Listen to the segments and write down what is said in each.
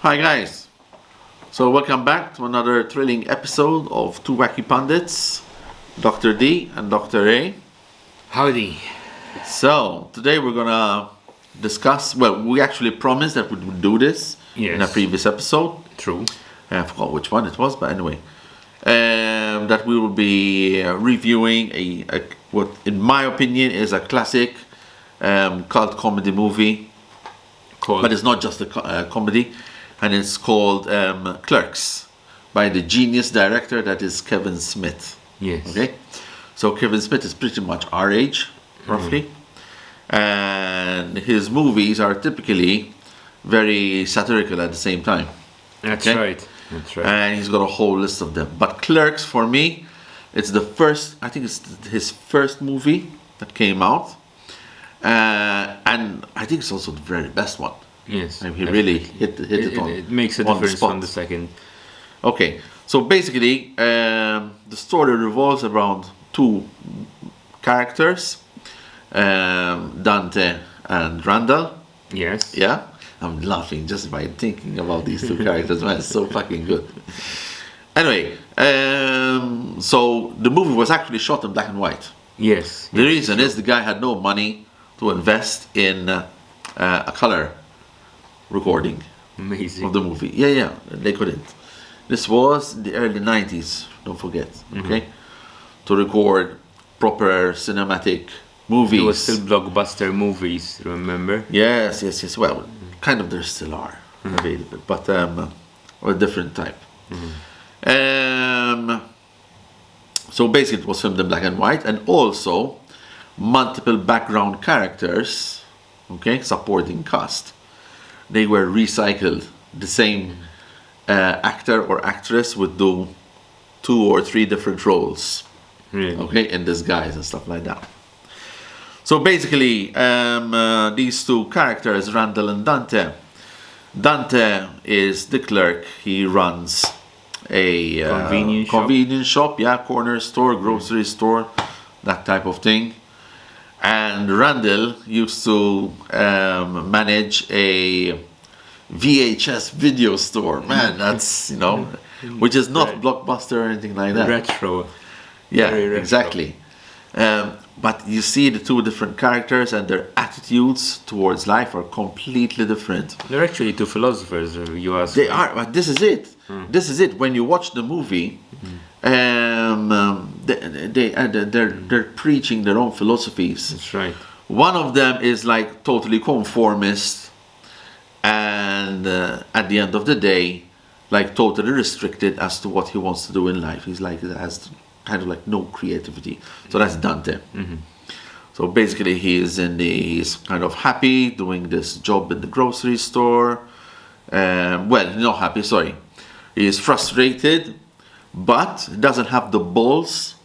Hi guys, so welcome back to another thrilling episode of Two Wacky Pundits, Dr. D and Dr. A. Howdy. So today we're gonna discuss, well, we actually promised that we would do this in a previous episode. True. I forgot which one it was, but anyway. That we will be reviewing what in my opinion is a classic cult comedy movie. But it's not just a comedy, and it's called Clerks by the genius director that is Kevin Smith. Yes. Okay, so Kevin Smith is pretty much our age, roughly, and his movies are typically very satirical at the same time. That's right. That's right. And he's got a whole list of them. But Clerks, for me, it's the first. I think it's his first movie that came out. And I think it's also the very best one. Yes, I mean, he really hit it on. It makes a difference on the second. Okay, so basically, the story revolves around two characters, Dante and Randall. Yes. Yeah, I'm laughing just by thinking about these two characters. Man, it's so fucking good. Anyway, so the movie was actually shot in black and white. Yes. The reason is the guy had no money to invest in a color recording Amazing. of the movie. Yeah, they couldn't. This was the early 90s, don't forget, okay? To record proper cinematic movies. There was still blockbuster movies, remember? Yes. Well, kind of there still are available, but of a different type. So basically it was filmed in black and white, and also multiple background characters, okay, supporting cast. They were recycled. The same actor or actress would do 2 or 3 different roles, Really? okay, in disguise and stuff like that. So basically, these two characters, Randall and Dante. Dante is the clerk. He runs a convenience shop, corner store, grocery store, that type of thing. And Randall used to manage a VHS video store. Man, that's, which is not Blockbuster or anything like that. Retro. Yeah, Very retro. exactly. But you see the two different characters and their attitudes towards life are completely different. They're actually two philosophers, you ask. They are, but this is it. This is it. When you watch the movie, they're preaching their own philosophies. That's right. One of them is like totally conformist, and at the end of the day, like totally restricted as to what he wants to do in life. He's like has kind of like no creativity. So that's Dante. So basically, he's kind of happy doing this job in the grocery store. Well, not happy. Sorry, he is frustrated, but doesn't have the balls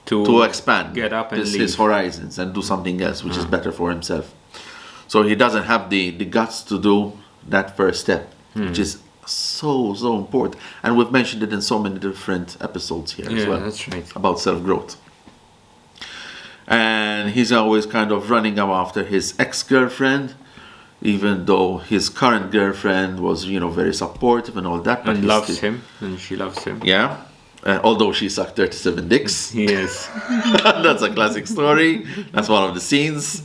to expand get up and his horizons and do something else, which is better for himself. So he doesn't have the guts to do that first step, which is so important. And we've mentioned it in so many different episodes here as well. Yeah, that's right. About self-growth. And he's always kind of running after his ex-girlfriend, even though his current girlfriend was, very supportive and all that. But And loves him, and she loves him. Yeah. Although she sucked 37 dicks. Yes. That's a classic story. That's one of the scenes.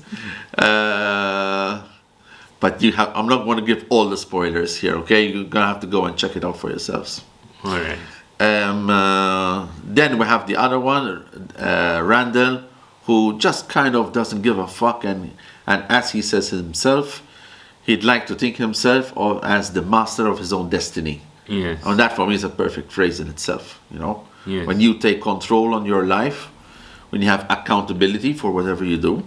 But I'm not going to give all the spoilers here, okay? You're going to have to go and check it out for yourselves. All right. Then we have the other one, Randall, who just kind of doesn't give a fuck. And as he says himself, he'd like to think himself as the master of his own destiny. Yes. And that for me is a perfect phrase in itself, Yes. When you take control on your life, when you have accountability for whatever you do,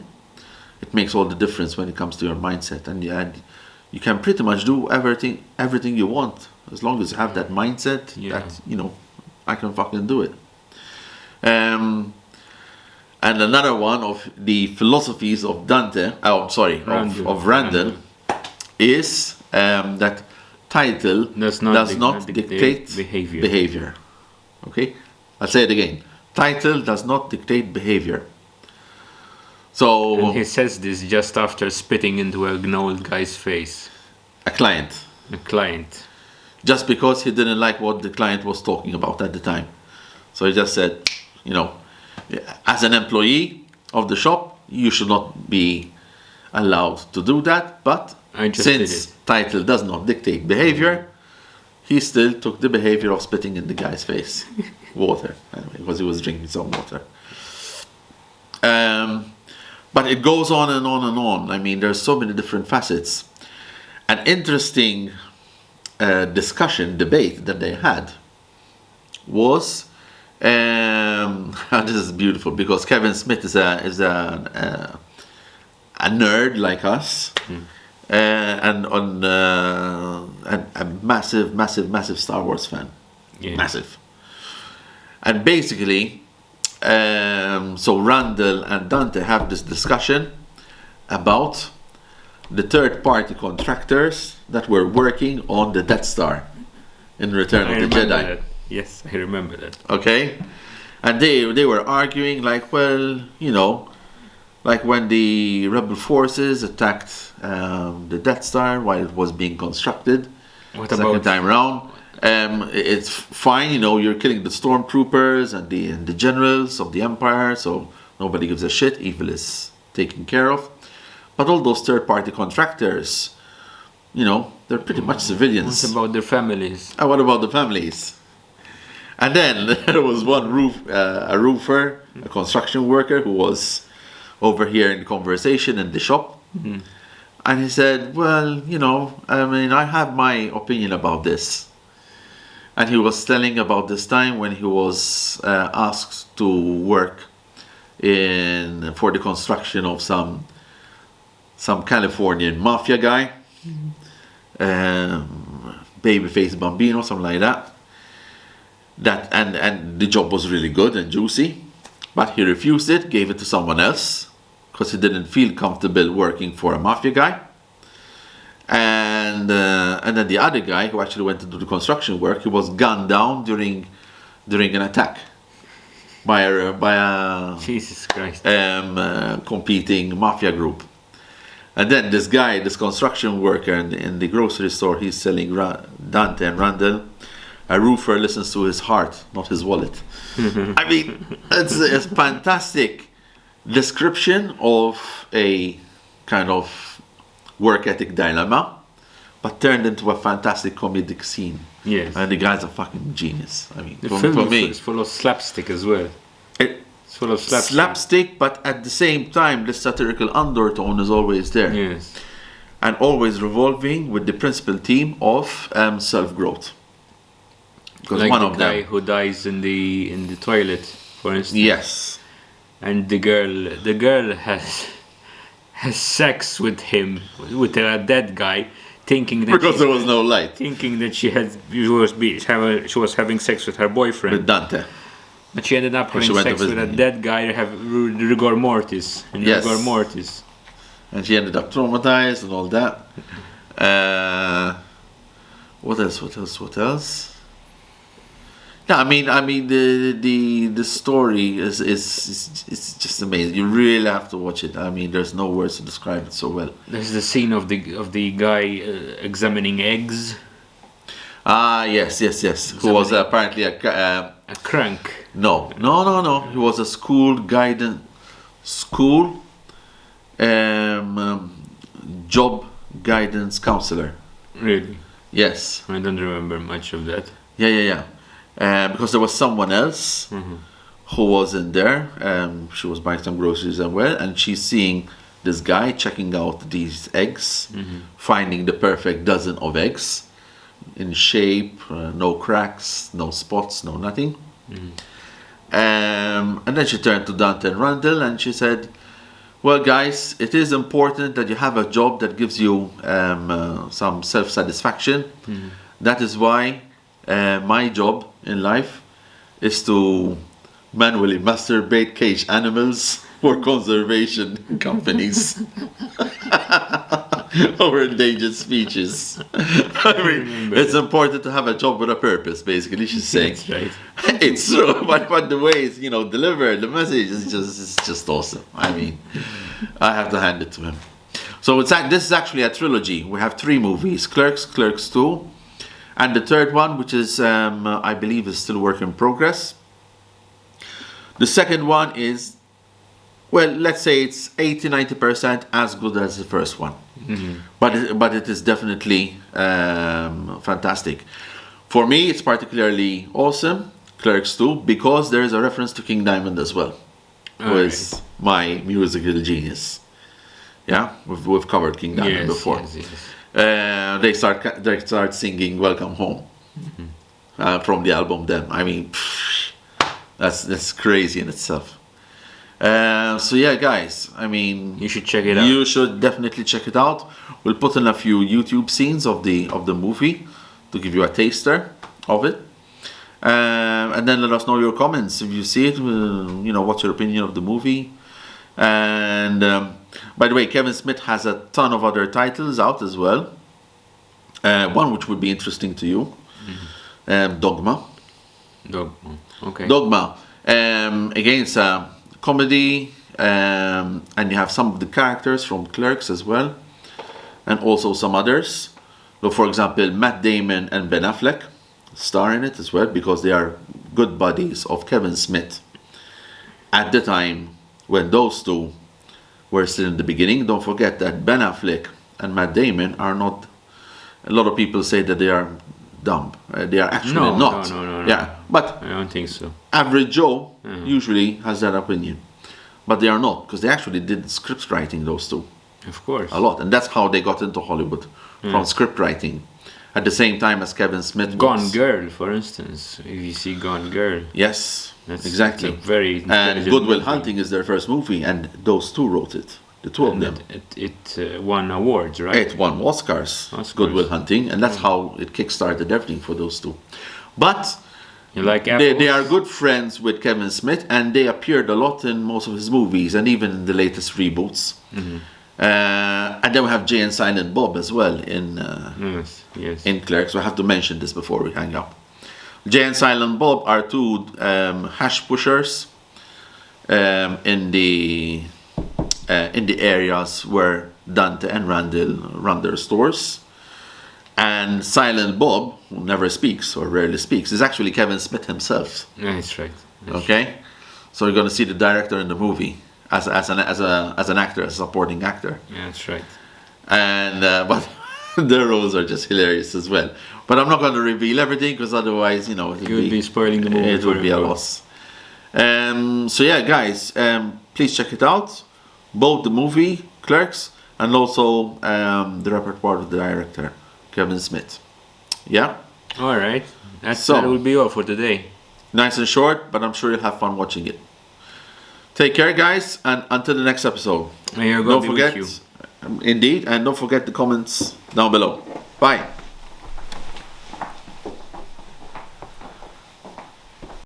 it makes all the difference when it comes to your mindset. And you can pretty much do everything you want, as long as you have that mindset that, I can fucking do it. And another one of the philosophies of Dante, of Randall, is that title does not dictate behavior. Okay? I'll say it again. Title does not dictate behavior. So And he says this just after spitting into an old guy's face. a client. A client. just because he didn't like what the client was talking about at the time. So he just said, you know, as an employee of the shop, you should not be allowed to do that. But I just did since it. title does not dictate behavior, he still took the behavior of spitting in the guy's face. Water, anyway, because he was drinking some water. But it goes on and on and on. I mean, there's so many different facets. An interesting debate that they had was, this is beautiful because Kevin Smith is a nerd like us, and a massive Star Wars fan, Yeah. massive. And basically, so Randall and Dante have this discussion about the third-party contractors that were working on the Death Star in Return I of the remember Jedi. that. Yes, I remember that. Okay, and they were arguing like, well, you know, like when the rebel forces attacked the Death Star while it was being constructed, What second about time around, it's fine, you know, you're killing the stormtroopers and the generals of the Empire, so nobody gives a shit. Evil is taken care of. But all those third-party contractors, you know, they're pretty much civilians. what about their families? And what about the families? And then there was one a roofer, a construction worker who was overhearing the conversation in the shop. And he said, well, you know, I mean, I have my opinion about this. And he was telling about this time when he was asked to work for the construction of some Californian mafia guy, babyface Bambino, something like that. And the job was really good and juicy, but he refused it, gave it to someone else because he didn't feel comfortable working for a mafia guy. And then the other guy who actually went to do the construction work, he was gunned down during an attack by a Jesus Christ. competing mafia group. And then this construction worker in the grocery store, he's selling Dante and Randall. A roofer listens to his heart, not his wallet. I mean, it's a fantastic description of a kind of work ethic dilemma, but turned into a fantastic comedic scene. Yes. And the guy's a fucking genius. I mean, The for film me, is full of slapstick as well. It's full of slapstick. slapstick, but at the same time, the satirical undertone is always there. Yes. And always revolving with the principal theme of self-growth. Because Like one the of guy them, who dies in the toilet, for instance. yes, And the girl has sex with him, with a dead guy, thinking that because there was no light she was having sex with her boyfriend. with Dante. But she ended up Or she having went to sex with visit a him. dead guy, have rigor mortis. And Yes. rigor mortis. And she ended up traumatized and all that. What else? Yeah, I mean the story is just amazing. You really have to watch it. I mean, there's no words to describe it so well. There's the scene of the guy examining eggs. Ah, yes. Who was apparently A crank. no. He was a school job guidance counselor. Really? Yes. I don't remember much of that. Yeah. Because there was someone else who was in there. She was buying some groceries as well, and she's seeing this guy checking out these eggs, finding the perfect dozen of eggs in shape, no cracks, no spots, no nothing. And then she turned to Dante and Randall and she said, well, guys, it is important that you have a job that gives you some self-satisfaction. That is why my job in life is to manually masturbate caged animals for conservation companies or endangered species. I mean, it's important to have a job with a purpose, basically, she's saying. That's right. It's true, but the way it's, delivered, the message is just awesome. I mean, I have to hand it to him. So this is actually a trilogy. We have 3 movies: Clerks, Clerks 2, And the third one, which is I believe is still work in progress. The second one is, well, let's say it's 80-90% as good as the first one. But it is definitely fantastic. For me, it's particularly awesome, Clerks 2, because there is a reference to King Diamond as well, who is my musical genius. Yeah, we've covered King Diamond before. They start singing "Welcome Home" from the album. Then I mean, that's crazy in itself. So yeah, guys, I mean, You should check it out. You should definitely check it out. We'll put in a few YouTube scenes of the movie to give you a taster of it, and then let us know your comments if you see it. What's your opinion of the movie? And by the way, Kevin Smith has a ton of other titles out as well. One which would be interesting to you, Dogma. Okay. Dogma. Again, it's a comedy, and you have some of the characters from Clerks as well, and also some others. So, for example, Matt Damon and Ben Affleck star in it as well, because they are good buddies of Kevin Smith at the time when those two were still in the beginning. Don't forget that Ben Affleck and Matt Damon are not. A lot of people say that they are dumb. They are actually not. No. Yeah, but I don't think so. average Joe usually has that opinion, but they are not, because they actually did script writing, those two, Of course. a lot, and that's how they got into Hollywood, from script writing, at the same time as Kevin Smith. Gone Girl, for instance. If you see Gone Girl, Yes, that's exactly. a very And intelligent Good Will movie. Hunting is their first movie, and those two wrote it. The two of And them. it won awards, right? It won Oscars. Good Will Hunting, and that's how it kickstarted everything for those two. But You like they apples? are good friends with Kevin Smith, and they appeared a lot in most of his movies, and even in the latest reboots. And then we have Jay and Silent Bob as well Yes. in Clerks. We have to mention this before we hang up. Jay and Silent Bob are two hash pushers in the areas where Dante and Randall run their stores. And Silent Bob, who never speaks or rarely speaks, is actually Kevin Smith himself. Yeah, that's right. Okay, so you're gonna see the director in the movie as an actor, as a supporting actor. Yeah, that's right. And but their roles are just hilarious as well. But I'm not going to reveal everything, because otherwise, it would You would be spoiling the movie. It would be a loss. So yeah, guys, please check it out. Both the movie Clerks and also the repertoire of the director Kevin Smith. Yeah, All right. That So- will be all for today. nice and short, but I'm sure you'll have fun watching it. Take care, guys, and until the next episode. May your God Don't be forget, with you. indeed, and don't forget the comments down below. Bye.